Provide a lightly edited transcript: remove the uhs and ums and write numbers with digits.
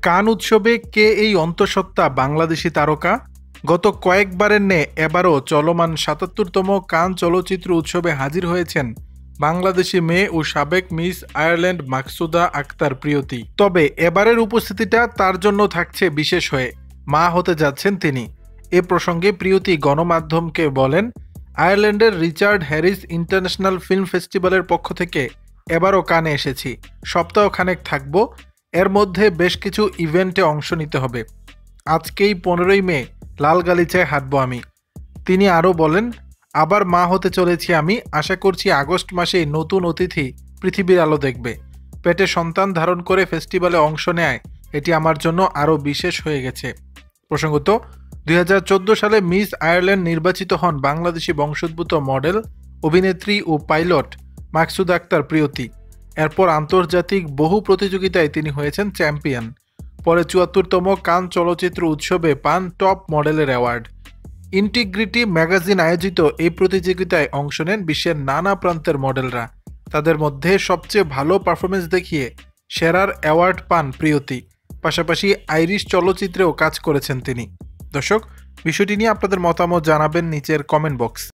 কান উৎসবে কে এই অন্তঃসত্ত্বা বাংলাদেশি তারকা? গত কয়েকবারের ন্যায় এবারও চলমান ৭৭তম কান চলচ্চিত্র উৎসবে হাজির হয়েছেন বাংলাদেশি মেয়ে ও সাবেক মিস আয়ারল্যান্ড মাকসুদা আক্তার প্রিয়তি। তবে এবারের উপস্থিতিটা তার জন্য থাকছে বিশেষ হয়ে। মা হতে যাচ্ছেন তিনি। এ প্রসঙ্গে প্রিয়তি গণমাধ্যমকে বলেন, আয়ারল্যান্ডের রিচার্ড হ্যারিস ইন্টারন্যাশনাল ফিল্ম ফেস্টিভ্যালের পক্ষ থেকে এবারও কানে এসেছি। সপ্তাহখানেক থাকব। এর মধ্যে বেশ কিছু ইভেন্টে অংশ নিতে হবে। আজকেই 15ই মে লাল গালিচায় হাঁটব আমি। তিনি আরও বলেন, আবার মা হতে চলেছি আমি। আশা করছি আগস্ট মাসেই নতুন অতিথি পৃথিবীর আলো দেখবে। পেটে সন্তান ধারণ করে ফেস্টিভ্যালে অংশ নেয় এটি আমার জন্য আরও বিশেষ হয়ে গেছে। প্রসঙ্গত, 2014 সালে মিস আয়ারল্যান্ড নির্বাচিত হন বাংলাদেশি বংশোদ্ভূত মডেল, অভিনেত্রী ও পাইলট মাকসুদা আক্তার প্রিয়তি। এরপর আন্তর্জাতিক বহু প্রতিযোগিতায় তিনি হয়েছেন চ্যাম্পিয়ন। পরে ৭৪তম কান চলচ্চিত্র উৎসবে পান টপ মডেলের অ্যাওয়ার্ড। ইন্টিগ্রিটি ম্যাগাজিন আয়োজিত এই প্রতিযোগিতায় অংশ নেন বিশ্বের নানা প্রান্তের মডেলরা। তাদের মধ্যে সবচেয়ে ভালো পারফরমেন্স দেখিয়ে সেরার অ্যাওয়ার্ড পান প্রিয়তি। পাশাপাশি আইরিশ চলচ্চিত্রেও কাজ করেছেন তিনি। দর্শক, বিষয়টি নিয়ে আপনাদের মতামত জানাবেন নিচের কমেন্ট বক্স।